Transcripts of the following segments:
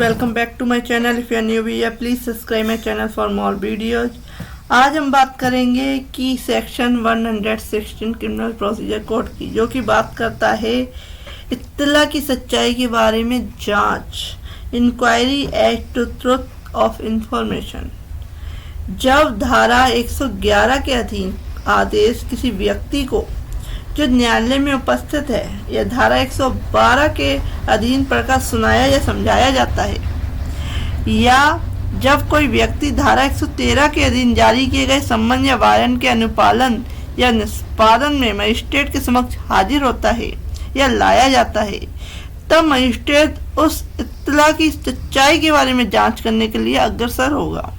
Welcome back to my channel. If you are new viewer please subscribe my channel for more videos. आज हम बात करेंगे कि section 116 criminal procedure code की, जो कि बात करता है इत्तला की सच्चाई के बारे में जांच, inquiry as to truth of information. जब धारा 111 के अधीन आदेश किसी व्यक्ति को जो न्यायालय में उपस्थित है या धारा 112 के अधीन पढ़कर सुनाया या समझाया जाता है, या जब कोई व्यक्ति धारा 113 के अधीन जारी किए गए सम्मन या वारंट के अनुपालन या निष्पादन में मजिस्ट्रेट के समक्ष हाजिर होता है या लाया जाता है, तब मजिस्ट्रेट उस इत्तला की सच्चाई के बारे में जांच करने के लिए अग्रसर होगा,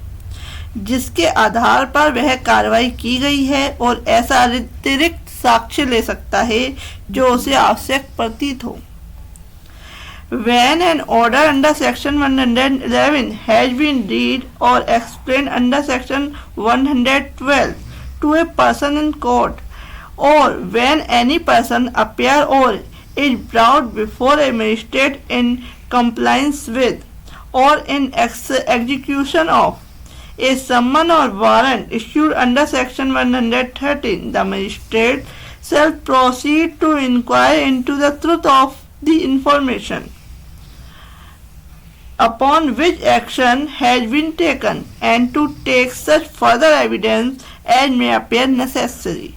जिसके आधार पर वह कार्रवाई की गई है और ऐसा अतिरिक्त साक्ष्य ले सकता है जो उसे आवश्यक प्रतीत हो। When an order under section 111 has been read or explained under section 112 to a person in court, or when any person appear or is brought before a magistrate in compliance with or in execution of a summon or warrant issued under section 113, the magistrate shall proceed to inquire into the truth of the information upon which action has been taken and to take such further evidence as may appear necessary.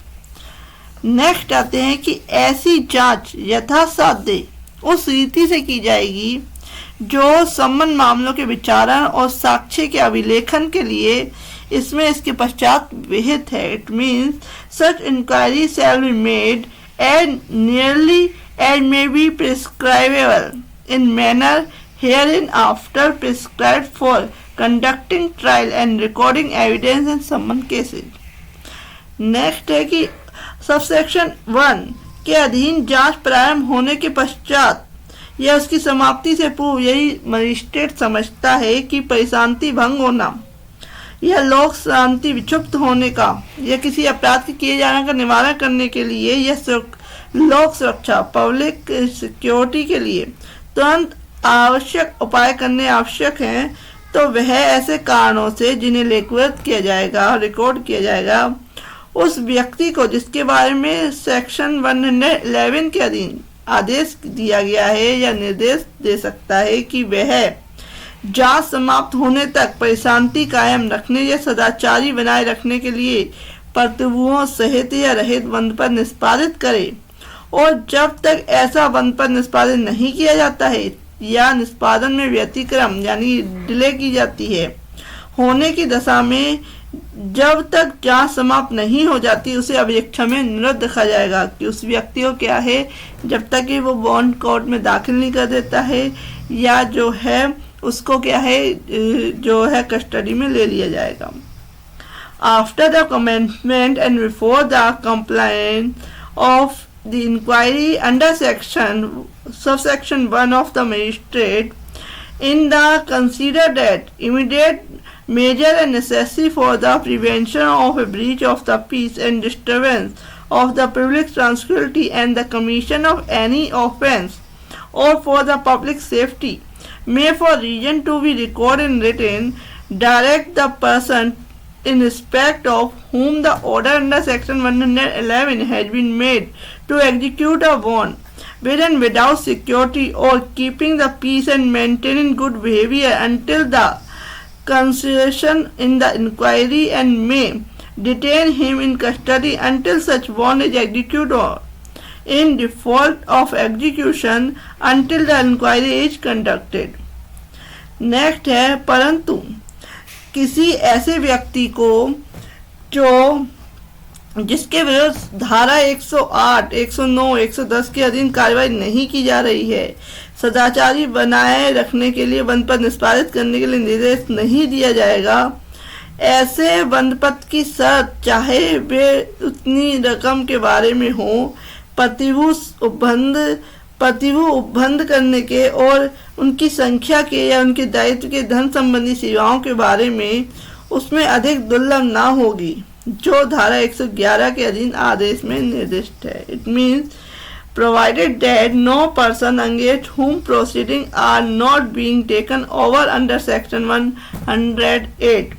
Next आते हैं कि ऐसी जांच यथासाध्य उस रीति से की जाएगी जो सम्मन मामलों के विचारण और साक्ष्य के अभिलेखन के लिए इसमें इसके पश्चात विहित है। It means such inquiry shall be made as nearly as may be prescribable in manner hereinafter prescribed for conducting trial and recording evidence in summon cases. Next है कि सबसेक्शन 1 के अधीन जांच प्रारंभ होने के पश्चात या उसकी समाप्ति से पूर्व यही मजिस्ट्रेट समझता है कि परिशांति भंग होना या लोक शांति विक्षुब्ध होने का या किसी अपराध के किए जाने का निवारण करने के लिए या लोक सुरक्षा पब्लिक सिक्योरिटी के लिए तुरंत आवश्यक उपाय करने आवश्यक हैं, तो वह ऐसे कारणों से जिन्हें लेखबद्ध किया जाएगा, रिकॉर्ड किया जाएगा, उस व्यक्ति को जिसके बारे में सेक्शन 111 के अधीन आदेश दिया गया है या निर्देश दे सकता है कि वह जांच समाप्त होने तक परिशांति कायम रखने या सदाचारी बनाए रखने के लिए प्रतिभुओं सहित या रहित बंद पर निष्पादित करे, और जब तक ऐसा बंद पर निष्पादित नहीं किया जाता है या निष्पादन में व्यतिक्रम यानी डिले की जाती है होने की दशा में जब तक जांच समाप्त नहीं हो जाती उसे अभिरक्षा में निरुद्ध रखा जाएगा कि उस व्यक्ति को क्या है जब तक कि वो बॉन्ड कोर्ट में दाखिल नहीं कर देता है या जो है उसको क्या है जो है कस्टडी में ले लिया जाएगा। After the commencement and before the compliance of the inquiry under subsection 1 of the magistrate in the consider that immediate measure and necessary for the prevention of a breach of the peace and disturbance of the public tranquility and the commission of any offense or for the public safety may for reason to be recorded in written direct the person in respect of whom the order under section 111 has been made to execute a bond with and without security or keeping the peace and maintaining good behavior until the consideration in the inquiry and may detain him in custody until such bond is executed or in default of execution until the inquiry is conducted. Next है परंतु किसी ऐसे व्यक्ति को जो जिसके विरुद्ध धारा 108, 109, 110 के अधीन कार्रवाई नहीं की जा रही है, सदाचारी बनाए रखने के लिए बंद पर निष्पादित करने के लिए निर्देश नहीं दिया जाएगा, ऐसे बंदपत्र की शर्त चाहे वे उतनी रकम के बारे में हो, प्रतिभु उपबंध करने के और उनकी संख्या के या उनके दायित्व के धन संबंधी सेवाओं के बारे में उसमें अधिक दुर्लभ ना होगी जो धारा 111 के अधीन आदेश में निर्दिष्ट है। It means provided that no person against whom proceedings are not being taken over under section 108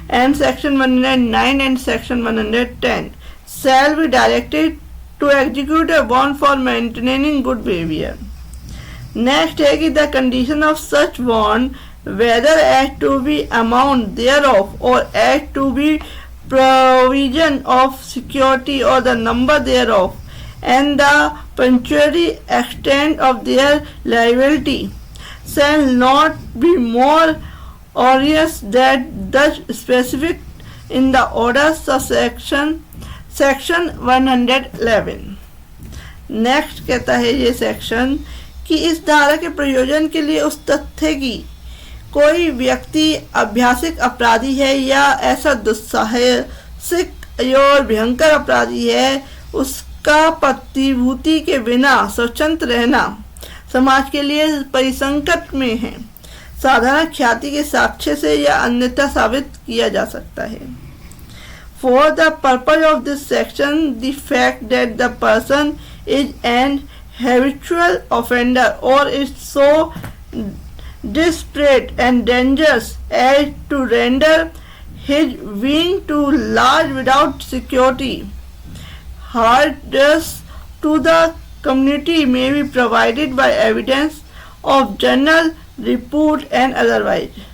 and section 109 and section 110 shall be directed to execute a bond for maintaining good behavior. Next है कि the condition of such bond, whether as to be amount thereof or as to be provision of security or the number thereof, and the pecuniary extent of their liability, shall not be more onerous than thus specific in the orders of section 111. Next कहता है ये section कि इस धारा के प्रयोजन के लिए उस तथ्य की कोई व्यक्ति अभ्यासिक अपराधी है या ऐसा दुस्साहसिक और भयंकर अपराधी है, उसका प्रतिभूति के बिना स्वतंत्र रहना समाज के लिए परिसंकट में है, साधारण ख्याति के साक्ष्य से या अन्यथा साबित किया जा सकता है. For the purpose of this section, the fact that the person is an habitual offender or is so desperate and dangerous as to render his being too large without security hazardous to the community may be provided by evidence of general repute and otherwise.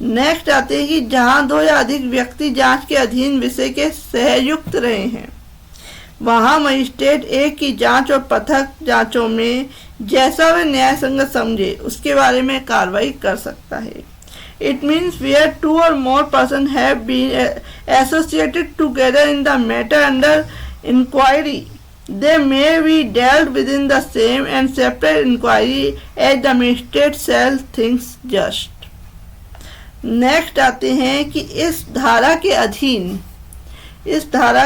Next आते हैं कि जहां दो या अधिक व्यक्ति जांच के अधीन विषय के सहयुक्त रहे हैं, वहां मजिस्ट्रेट एक की जांच और पृथक जांचों में जैसा वह न्याय संगत समझे उसके बारे में कार्रवाई कर सकता है. It means where two or more persons have been associated together in the matter under inquiry, they may be dealt within the same and separate inquiry as the magistrate shall think just. Next आते हैं कि इस धारा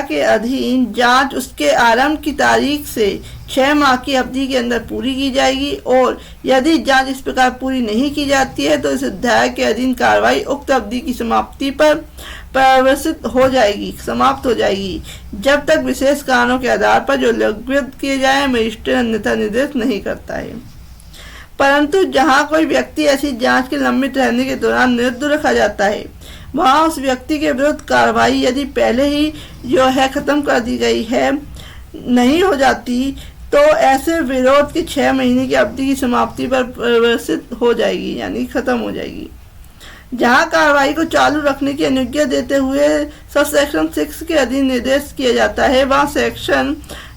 के अधीन जांच उसके आरंभ की तारीख से 6 माह की अवधि के अंदर पूरी की जाएगी और यदि जांच इस प्रकार पूरी नहीं की जाती है तो इस अध्याय के अधीन कार्रवाई उक्त अवधि की समाप्ति पर समाप्त हो जाएगी जब तक विशेष कारणों के आधार पर जो लघुविध किए जाए मजिस्ट्रेट अन्यथा निर्देश नहीं करता है. परंतु जहां कोई व्यक्ति ऐसी जांच के लंबित रहने के दौरान निरुद्ध रखा जाता है, वहां उस व्यक्ति के विरुद्ध कार्रवाई यदि पहले ही जो है खत्म कर दी गई है नहीं हो जाती तो ऐसे विरोध की 6 महीने की अवधि की समाप्ति पर परिवर्तित हो जाएगी, यानी खत्म हो जाएगी. जहां कार्रवाई को चालू रखने की अनुज्ञा देते हुए सब सेक्शन 6 के अधीन निर्देश किया जाता है, वहां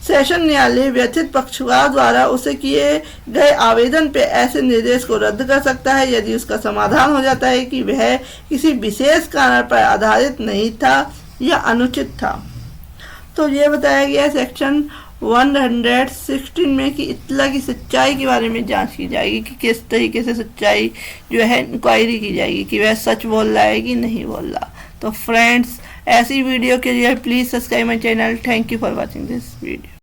सेशन न्यायालय व्यथित पक्षकार द्वारा उसे किए गए आवेदन पे ऐसे निर्देश को रद्द कर सकता है यदि उसका समाधान हो जाता है कि वह किसी विशेष कारण पर आधारित नहीं था या अनुचित था. तो ये बताया गया सेक्शन 116 में कि इत्तला की सच्चाई के बारे में जांच की जाएगी कि किस तरीके से सच्चाई जो है इंक्वायरी की जाएगी कि वह सच बोल रहा है कि नहीं बोल रहा. तो फ्रेंड्स, ऐसी वीडियो के लिए please subscribe my channel. Thank you for watching this video.